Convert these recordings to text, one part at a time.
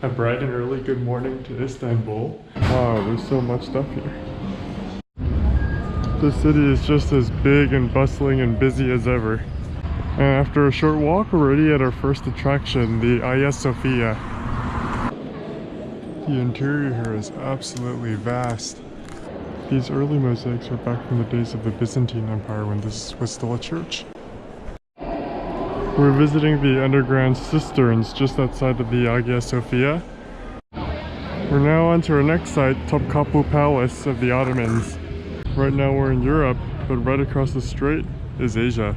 A bright and early good morning to Istanbul. Wow, there's so much stuff here. This city is just as big and bustling and busy as ever. And after a short walk, we're already at our first attraction, the Hagia Sophia. The interior here is absolutely vast. These early mosaics are back from the days of the Byzantine Empire when this was still a church. We're visiting the underground cisterns just outside of the Hagia Sophia. We're now on to our next site, Topkapi Palace of the Ottomans. Right now we're in Europe, but right across the strait is Asia.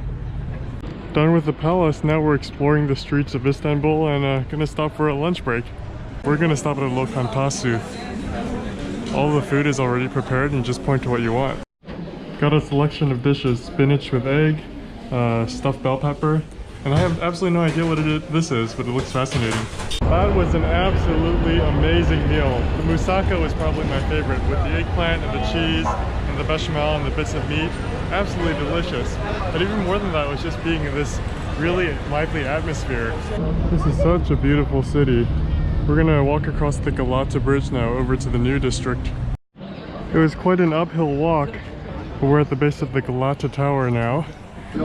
Done with the palace, now we're exploring the streets of Istanbul and gonna stop for a lunch break. We're gonna stop at a Lokantasi. All the food is already prepared and you just point to what you want. Got a selection of dishes: spinach with egg, stuffed bell pepper, and I have absolutely no idea what this is, but it looks fascinating. That was an absolutely amazing meal. The moussaka was probably my favorite, with the eggplant and the cheese and the bechamel and the bits of meat. Absolutely delicious. But even more than that was just being in this really lively atmosphere. This is such a beautiful city. We're gonna walk across the Galata Bridge now over to the new district. It was quite an uphill walk, but we're at the base of the Galata Tower now. I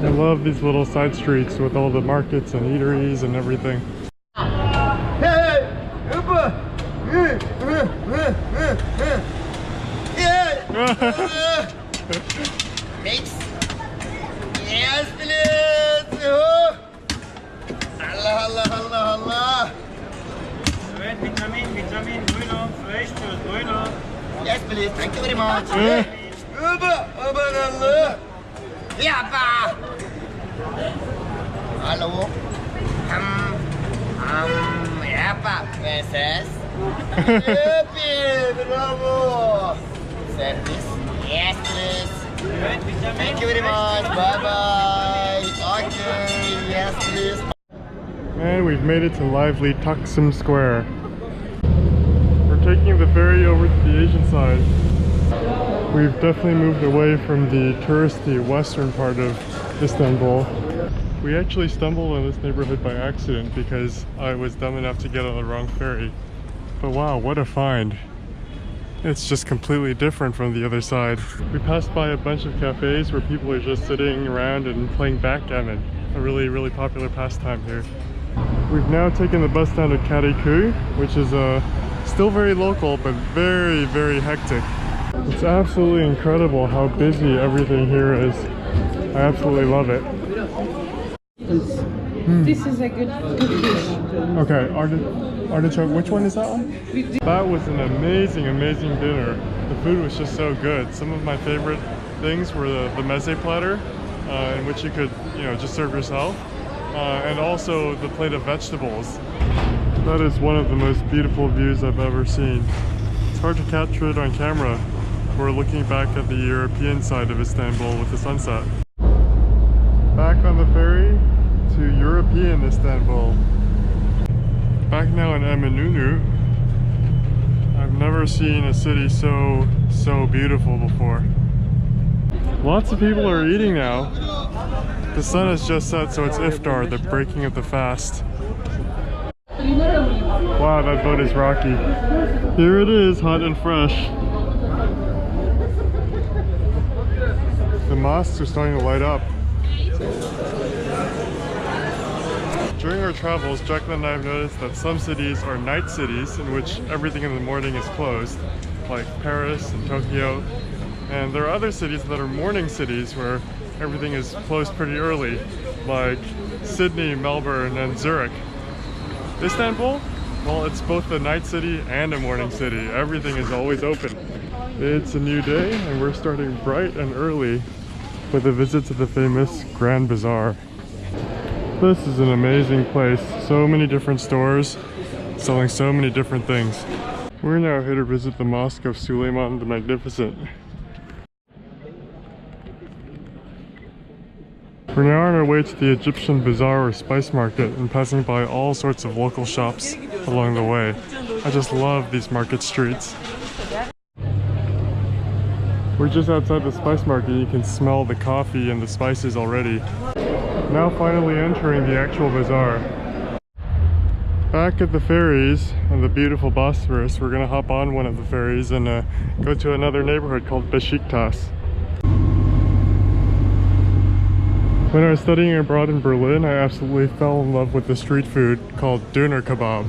love these little side streets with all the markets and eateries and everything. Mix. Yes, please. Allah, Allah, Allah, Allah. Vitamin, buyurun, fresh juice, buyurun. Yes, please. Thank you very much. Allah. Yeah, hello. Yeah, princess. Happy, bravo. Service. Yes, please. Thank you very much. Bye bye. Okay. Yes, please. And we've made it to lively Taksim Square. We're taking the ferry over to the Asian side. We've definitely moved away from the touristy western part of Istanbul. We actually stumbled on this neighborhood by accident because I was dumb enough to get on the wrong ferry. But wow, what a find. It's just completely different from the other side. We passed by a bunch of cafes where people are just sitting around and playing backgammon. A really popular pastime here. We've now taken the bus down to Kadıköy, which is still very local but very hectic. It's absolutely incredible how busy everything here is. I absolutely love it. This is a good dish. Okay, artichoke, which one is that one? That was an amazing dinner. The food was just so good. Some of my favorite things were the meze platter, in which you could, just serve yourself, and also the plate of vegetables. That is one of the most beautiful views I've ever seen. It's hard to capture it on camera. We're looking back at the European side of Istanbul with the sunset. Back on the ferry to European Istanbul. Back now in Eminönü. I've never seen a city so beautiful before. Lots of people are eating now. The sun has just set, so it's iftar, the breaking of the fast. Wow, that boat is rocky. Here it is, hot and fresh. The mosques are starting to light up. During our travels, Jacqueline and I have noticed that some cities are night cities in which everything in the morning is closed, like Paris and Tokyo. And there are other cities that are morning cities where everything is closed pretty early, like Sydney, Melbourne, and Zurich. Istanbul? Well, it's both a night city and a morning city. Everything is always open. It's a new day and we're starting bright and early with a visit to the famous Grand Bazaar. This is an amazing place. So many different stores selling so many different things. We're now here to visit the Mosque of Suleyman the Magnificent. We're now on our way to the Egyptian Bazaar or Spice Market and passing by all sorts of local shops along the way. I just love these market streets. We're just outside the Spice Market. You can smell the coffee and the spices already. Now finally entering the actual bazaar. Back at the ferries on the beautiful Bosphorus, we're gonna hop on one of the ferries and go to another neighborhood called Beşiktaş. When I was studying abroad in Berlin, I absolutely fell in love with the street food called döner kebab.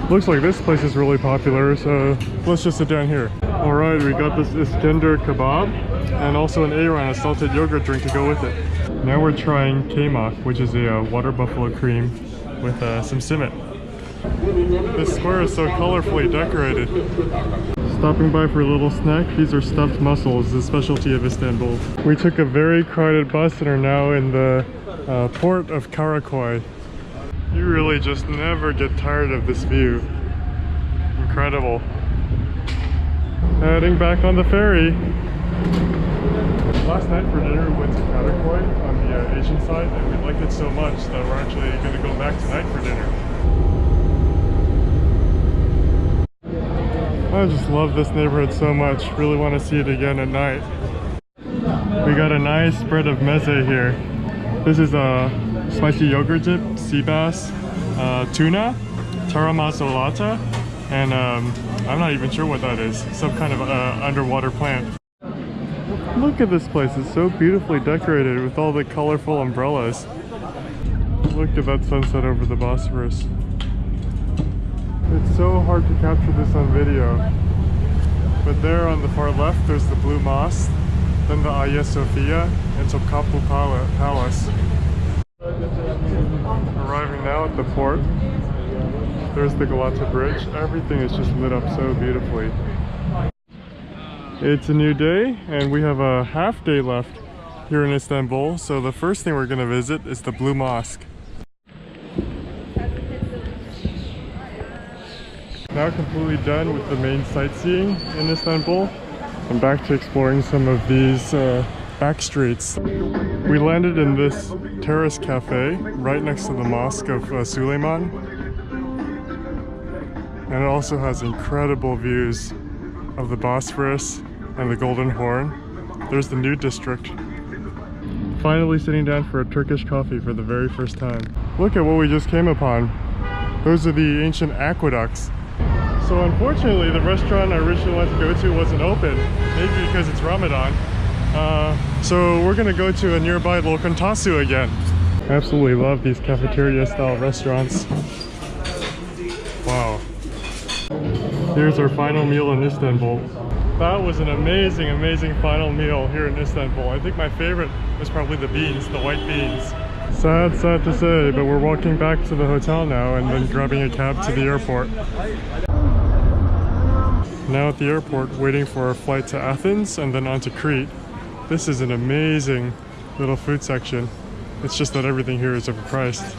Looks like this place is really popular, so let's just sit down here. Alright, we got this Iskender kebab and also an ayran, a salted yogurt drink to go with it. Now we're trying kaymak, which is a water buffalo cream with some simit. This square is so colorfully decorated. Stopping by for a little snack. These are stuffed mussels, the specialty of Istanbul. We took a very crowded bus and are now in the port of Karakoy. You really just never get tired of this view. Incredible. Heading back on the ferry. Last night for dinner we went to Karakoy on the Asian side, and we liked it so much that we're actually going to go back tonight for dinner. I just love this neighborhood so much. Really want to see it again at night. We got a nice spread of meze here. This is a spicy yogurt dip, sea bass, tuna, taramasolata, and I'm not even sure what that is. Some kind of underwater plant. Look at this place. It's so beautifully decorated with all the colorful umbrellas. Look at that sunset over the Bosphorus. It's so hard to capture this on video, but there on the far left there's the Blue Mosque, then the Hagia Sophia and Topkapi Palace. Arriving now at the port. There's the Galata Bridge. Everything is just lit up so beautifully. It's a new day and we have a half day left here in Istanbul, so the first thing we're going to visit is the Blue Mosque. Now completely done with the main sightseeing in Istanbul. I'm back to exploring some of these back streets. We landed in this terrace cafe right next to the Mosque of Suleyman. And it also has incredible views of the Bosphorus and the Golden Horn. There's the Nude District. Finally sitting down for a Turkish coffee for the very first time. Look at what we just came upon. Those are the ancient aqueducts. So unfortunately the restaurant I originally wanted to go to wasn't open, maybe because it's Ramadan. So we're gonna go to a nearby Lokantasi again. I absolutely love these cafeteria style restaurants. Wow. Here's our final meal in Istanbul. That was an amazing, amazing final meal here in Istanbul. I think my favorite was probably the beans, the white beans. Sad to say, but we're walking back to the hotel now and then grabbing a cab to the airport. Now at the airport, waiting for our flight to Athens and then on to Crete. This is an amazing little food section. It's just that everything here is overpriced.